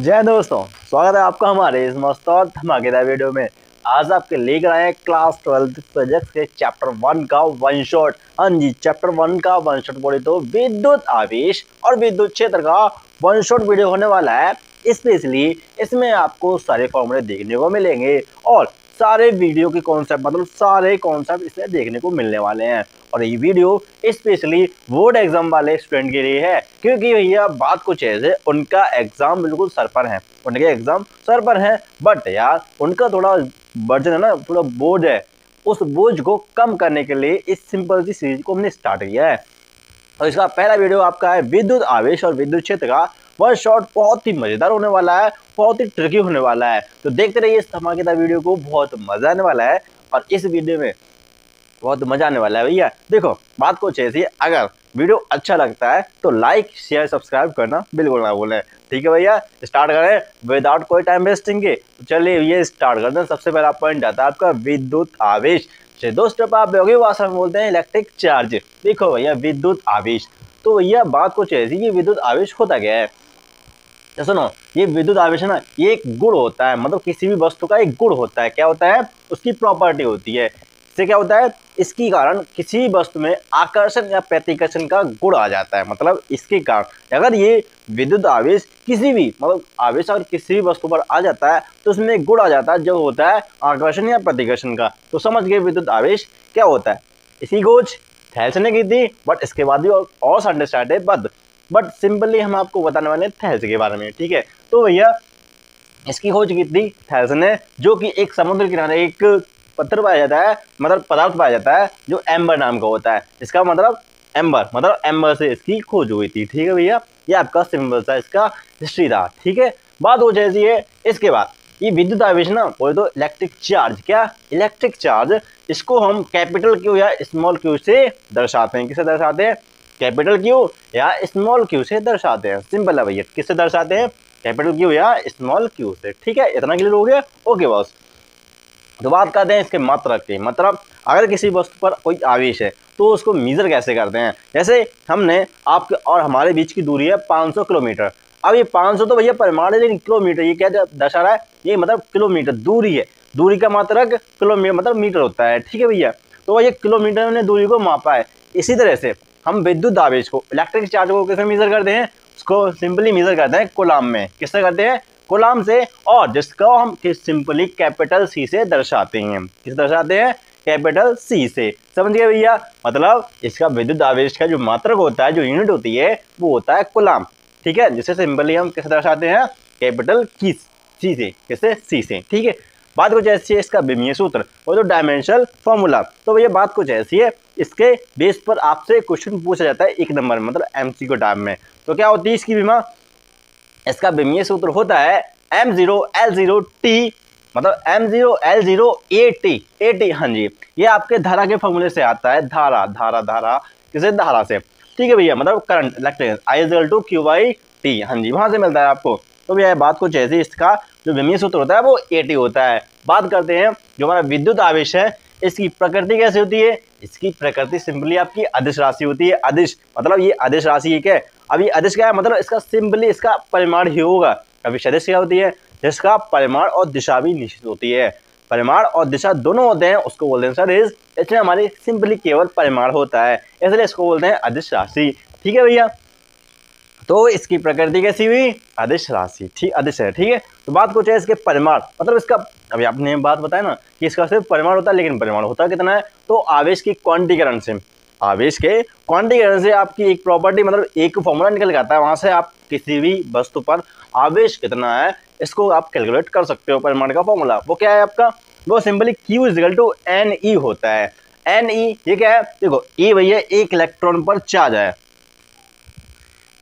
जय दोस्तों, स्वागत है आपका हमारे इस मस्त और धमाकेदार वीडियो में। आज आपके लेकर आए हैं क्लास 12 प्रोजेक्ट के चैप्टर 1 का वन शॉट। हाँ जी, चैप्टर 1 का वन शॉट बोले तो विद्युत आवेश और विद्युत क्षेत्र का वन शॉट वीडियो होने वाला है। स्पेशली इसमें आपको सारे फॉर्मूले देखने को मिलेंगे और सारे वीडियो के कॉन्सेप्ट मतलब सारे कॉन्सेप्ट इसमें देखने को मिलने वाले हैं। और ये वीडियो स्पेशली बोर्ड एग्जाम वाले स्टूडेंट के लिए है, क्योंकि भैया बात कुछ ऐसे, उनका एग्जाम बिल्कुल सर पर है, उनके एग्जाम सर पर है, बट यार उनका थोड़ा बर्डन है ना, थोड़ा बोझ है। उस बोझ को कम करने के लिए इस सिंपल सी सीरीज को हमने स्टार्ट किया है। और इसका पहला वीडियो आपका है विद्युत आवेश और विद्युत क्षेत्र का वन शॉट। बहुत ही मजेदार होने वाला है, बहुत ही ट्रिकी होने वाला है, तो देखते रहिए इस धमाकेदार वीडियो को, बहुत मजा आने वाला है। और इस वीडियो में बहुत मजा आने वाला है भैया। देखो बात कुछ ऐसी है, अगर वीडियो अच्छा लगता है तो लाइक शेयर सब्सक्राइब करना बिल्कुल ना भूलें। ठीक है भैया, स्टार्ट करें विदाउट कोई टाइम वेस्टिंग के। तो चलिए ये स्टार्ट करते हैं। सबसे पहला पॉइंट आता है आपका विद्युत आवेश। दो स्टेप आप योगी भाषा में बोलते हैं इलेक्ट्रिक चार्ज। देखो भैया विद्युत आवेश, तो भैया बात कुछ ऐसी कि विद्युत आवेश होता क्या है। तो सुनो, ये विद्युत आवेश है ना, ये एक गुण होता है, मतलब किसी भी वस्तु का एक गुण होता है। क्या होता है? उसकी प्रॉपर्टी होती है। इससे क्या होता है? इसके कारण किसी भी वस्तु में आकर्षण या प्रतिकर्षण का गुण आ जाता है। मतलब इसके कारण अगर ये विद्युत आवेश किसी भी मतलब आवेश अगर किसी भी वस्तु पर आ जाता है तो उसमें एक गुण आ जाता है जो होता है आकर्षण या प्रतिकर्षण का। तो समझ गए विद्युत आवेश क्या होता है। इसी खोज थैल्स ने की थी, बट इसके बाद भी और अंडरस्टैंड है बट सिंपली हम आपको बताने वाले हैं थैल्स के बारे में। ठीक है, तो भैया इसकी खोज की थी थैल्स ने, जो कि एक समुद्र किनारे एक पत्थर पाया जाता है, मतलब पदार्थ पाया जाता है जो एम्बर नाम का होता है। इसका मतलब एम्बर से इसकी खोज हुई थी। ठीक है भैया, ये आपका सिंबल था, इसका हिस्ट्री था। ठीक है, बात हो जैसी है। इसके बाद ये विद्युत आवेश ना बोले तो इलेक्ट्रिक चार्ज, क्या इलेक्ट्रिक चार्ज, इसको हम कैपिटल क्यू या स्मॉल क्यू से दर्शाते हैं। किससे दर्शाते हैं? कैपिटल क्यू या स्मॉल क्यू से दर्शाते हैं। सिंपल है भैया, किससे दर्शाते हैं? कैपिटल क्यू या स्मॉल क्यू से। ठीक है, इतना क्लियर हो गया? Okay boss. तो बात करते हैं इसके मात्रक की। मतलब अगर किसी वस्तु पर कोई आवेश है तो उसको मेजर कैसे करते हैं। जैसे हमने आपके और हमारे बीच की दूरी है 500 किलोमीटर। अब ये 500 तो भैया परिमाण है, लेकिन किलोमीटर ये क्या दर्शा रहा है? ये मतलब किलोमीटर दूरी है, दूरी का मात्रक किलोमीटर मतलब मीटर होता है। ठीक है भैया, तो ये किलोमीटर ने दूरी को मापा है। इसी तरह से हम विद्युत आवेश को, इलेक्ट्रिक चार्ज को कैसे मेजर करते हैं? उसको सिंपली मेजर करते हैं कूलाम में। किससे करते हैं? कूलाम से, और जिसको हम सिंपली कैपिटल सी से दर्शाते हैं। किस दर्शाते हैं? कैपिटल सी से। समझ गए भैया? मतलब इसका विद्युत आवेश का जो मात्रक होता है, जो यूनिट होती है, वो होता है कूलाम। ठीक है, जिसे सिंपली हम किसे दर्शाते हैं? कैपिटल सी से। किससे? सी से। ठीक है, बात कुछ ऐसी है। इसका विमीय सूत्र और जो डायमेंशनल फॉर्मूला, तो भैया बात कुछ ऐसी है। इसके बेस पर आपसे क्वेश्चन पूछा जाता है 1 नंबर में, मतलब एमसीक्यू टाइप में। तो क्या होती है इसकी बीमा? इसका विमीय सूत्र होता है M0L0T, मतलब M0L0AT। हाँ जी, ये आपके धारा के फॉर्मूले से आता है। धारा किसे? धारा से। ठीक है भैया, मतलब करंट इलेक्ट्रिक I/Q/T। हाँ जी, वहां से मिलता है आपको। तो भैया बात कुछ ऐसी, इसका जो विमीय सूत्र होता है वो AT होता है। बात करते हैं जो हमारा विद्युत आवेश है, इसकी प्रकृति कैसे होती है? इसकी प्रकृति सिंपली आपकी अदिश राशि होती है। अदिश मतलब ये अदिश राशि है। क्या अभी अदिश क्या है? मतलब इसका सिंपली इसका परिमाण ही होगा। अभी सदिश क्या होती है? जिसका परिमाण और दिशा भी निश्चित होती है। परिमाण और दिशा दोनों होते हैं, उसको बोलते हैं सदिश। इसमें हमारी सिंपली केवल परिमाण होता है, इसलिए इसको बोलते हैं अदिश राशि। ठीक है भैया, तो इसकी प्रकृति कैसी हुई? अदिश राशि। ठीक, अदिश है। ठीक है, तो बात कुछ है इसके परिमाण, मतलब इसका अभी आपने बात बताया ना कि इसका सिर्फ परिमाण होता है, लेकिन परिमाण होता कितना है? तो आवेश की क्वांटीकरण से, आवेश के क्वांटीकरण से आपकी एक प्रॉपर्टी मतलब एक फॉर्मूला निकल जाता है। वहां से आप किसी भी वस्तु पर आवेश कितना है इसको आप कैलकुलेट कर सकते हो। परिमाण का फॉर्मूला वो क्या है आपका? वो सिंपली Q=NE होता है। NE ये क्या है? देखो E भैया एक इलेक्ट्रॉन पर चार्ज है।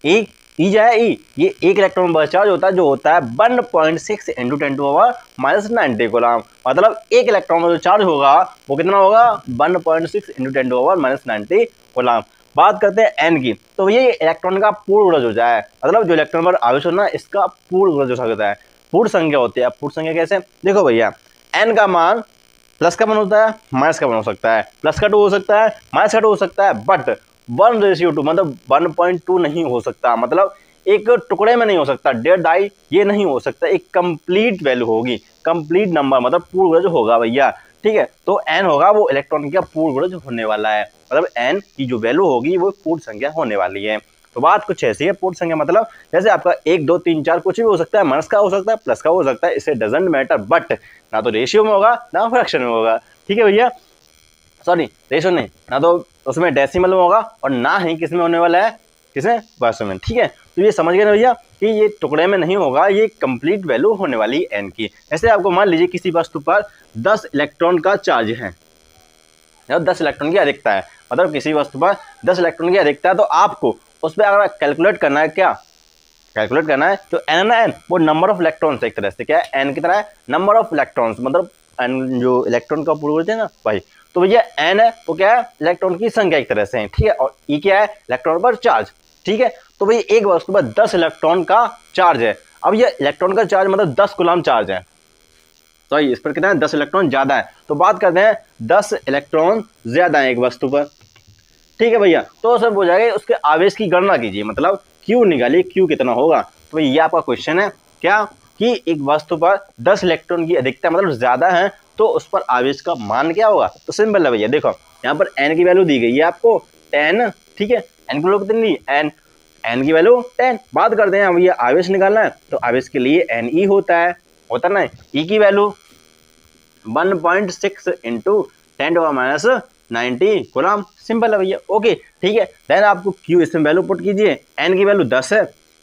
E जो है E, ये एक इलेक्ट्रॉन पर चार्ज होता है, जो होता है 1.6 × 10⁻⁹ कूलम। मतलब एक इलेक्ट्रॉन में जो चार्ज होगा वो कितना होगा? 1.6 × 10⁻⁹ कूलम। बात करते हैं N की, तो ये इलेक्ट्रॉन का पूर्ण गुणज हो जाए, मतलब जो इलेक्ट्रॉन पर आवेश होना इसका पूर्ण गुणज हो सकता है। पूर्ण संख्या होती है। पूर्ण संख्या कैसे? देखो भैया, N का मान प्लस का मान होता है, माइनस का मान हो सकता है, प्लस का 2 हो सकता है, माइनस का 2 हो सकता है, बट 1:2 मतलब 1.2 नहीं हो सकता। मतलब एक टुकड़े में नहीं हो सकता, डेढ़ ढाई ये नहीं हो सकता, एक कंप्लीट वैल्यू होगी, कंप्लीट नंबर मतलब पूर्ण गुणज होगा भैया। ठीक है, तो n होगा वो इलेक्ट्रॉन का पूर्ण गुणज होने वाला है, मतलब n की जो वैल्यू होगी वो पूर्ण संख्या होने वाली है। तो बात कुछ ऐसी है, पूर्ण संख्या मतलब जैसे आपका 1 2 3 4 कुछ भी हो सकता है, माइनस का हो सकता है, प्लस का हो सकता है, इससे डजंट मैटर, बट ना तो रेशियो में होगा ना फ्रैक्शन में होगा। ठीक है भैया, सॉरी रेशियो नहीं, ना तो उसमें डेसिमल में होगा और ना ही किस में होने वाला है, किसमें, वर्ष में। ठीक है, तो ये समझ गए ना भैया कि ये टुकड़े में नहीं होगा, ये कंप्लीट वैल्यू होने वाली एन की। ऐसे आपको मान लीजिए किसी वस्तु पर 10 इलेक्ट्रॉन का चार्ज है, 10 इलेक्ट्रॉन की अधिकता है, मतलब किसी वस्तु पर 10 इलेक्ट्रॉन की अधिकता है, तो आपको उस पर अगर कैलकुलेट करना है, क्या कैलकुलेट करना है, तो एन ना एन वो नंबर ऑफ इलेक्ट्रॉन्स, एक तरह से क्या है, एन की तरह है नंबर ऑफ इलेक्ट्रॉन्स, मतलब एन जो इलेक्ट्रॉन का पूर्ण है ना भाई, तो भैया एन है वो क्या है, इलेक्ट्रॉन की संख्या एक तरह से है। ठीक है, और ई क्या है, इलेक्ट्रॉन पर चार्ज। ठीक है, तो भाई एक वस्तु पर 10 इलेक्ट्रॉन का चार्ज है, अब ये इलेक्ट्रॉन का चार्ज मतलब 10 कूलम चार्ज है, तो इस पर कितना है, 10 इलेक्ट्रॉन ज्यादा है, तो बात करते हैं 10 इलेक्ट्रॉन ज्यादा है एक वस्तु पर। ठीक है भैया, तो सब हो जाएगा, उसके आवेश की गणना कीजिए, मतलब क्यू निकालिए, क्यू कितना होगा। तो ये आपका क्वेश्चन है क्या, कि एक वस्तु पर 10 इलेक्ट्रॉन की अधिकता मतलब ज्यादा है, तो उस पर आवेश का मान क्या होगा। तो सिंपल है भैया, देखो यहाँ पर एन की वैल्यू दी गई है आपको 10। ठीक है, एन की वैल्यू कितनी दी, एन की वैल्यू 10। बात करते हैं भैया आवेश निकालना है, तो आवेश के लिए एन ई होता ना, ई की वैल्यू 1.6 इंटू 10⁻90 कूलम, सिंपल है भैया। ओके ठीक है, देन आपको क्यू इसमें वैल्यू पुट कीजिए, एन की वैल्यू 10 है,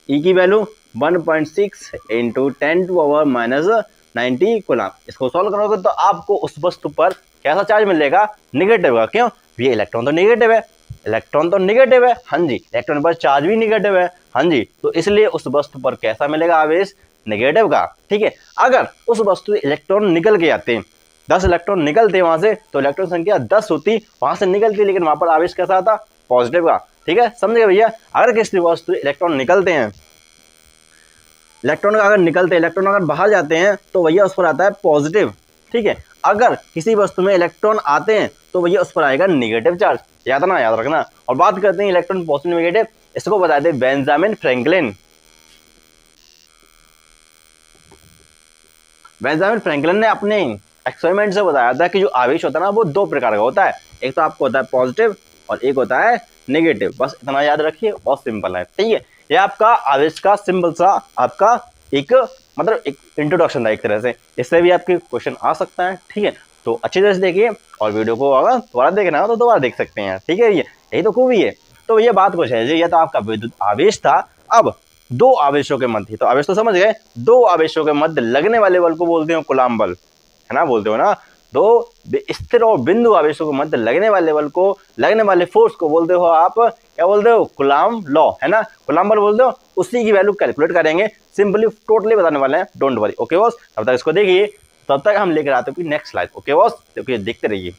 ई की वैल्यू 1.6 इंटू 10⁻90 कूलम। इसको सॉल्व करोगे तो आपको उस वस्तु पर कैसा चार्ज मिलेगा, निगेटिव का। क्यों, ये इलेक्ट्रॉन तो निगेटिव है, इलेक्ट्रॉन तो निगेटिव है, हाँ जी, इलेक्ट्रॉन पर चार्ज भी निगेटिव है, हाँ जी, तो इसलिए उस वस्तु पर कैसा मिलेगा आवेश, निगेटिव का। ठीक है, अगर उस वस्तु से इलेक्ट्रॉन निकल के आते हैं, 10 इलेक्ट्रॉन निकलते वहां से, तो इलेक्ट्रॉन संख्या 10 होती, वहां से निकलती, लेकिन वहां पर आवेश कैसा आता, पॉजिटिव का। ठीक है, समझे भैया, अगर किसी वस्तु इलेक्ट्रॉन निकलते हैं, इलेक्ट्रॉन अगर निकलते हैं, इलेक्ट्रॉन अगर बाहर जाते हैं, तो भैया उस पर आता है पॉजिटिव। ठीक है, अगर किसी वस्तु में इलेक्ट्रॉन आते हैं, तो भैया उस पर आएगा निगेटिव चार्ज, याद रखना। और बात करते हैं इलेक्ट्रॉन पॉजिटिव निगेटिव, इसको बताते हैं बेंजामिन फ्रैंकलिन। बेंजामिन फ्रैंकलिन ने अपने एक्सपेरिमेंट से बताया था कि जो आवेश होता है ना, वो 2 प्रकार का होता है, एक तो आपको होता है पॉजिटिव और एक होता है नेगेटिव, बस इतना याद रखिए, बहुत सिंपल है। ठीक है, ये आपका आवेश का सिंपल सा आपका एक मतलब एक इंट्रोडक्शन था एक तरह से, इससे भी आपके क्वेश्चन आ सकता है। ठीक है, तो अच्छी तरह से देखिए, और वीडियो को अगर दोबारा देखना हो तो दोबारा देख सकते हैं। ठीक है, यही तो खूबी है। तो ये बात कुछ है, ये तो आपका विद्युत आवेश था। अब 2 आवेशों के मध्य, तो आवेश तो समझ गए, 2 आवेशों के मध्य लगने वाले बल को बोलते हो कूलम्ब बल, है ना, बोलते हो ना। 2 स्थिर और बिंदु आवेशों के मध्य लगने वाले बल को, लगने वाले फोर्स को बोलते हो आप, क्या बोलते हो, कूलम्ब लॉ, है ना, कूलम्ब बल बोलते हो। उसी की वैल्यू कैलकुलेट करेंगे, सिंपली टोटली बताने वाले हैं, डोंट वरी। ओके बॉस, तब तक इसको देखिए, तब तक हम लेकर आते हैं नेक्स्ट स्लाइड। ओके बॉस, देखते रहिए।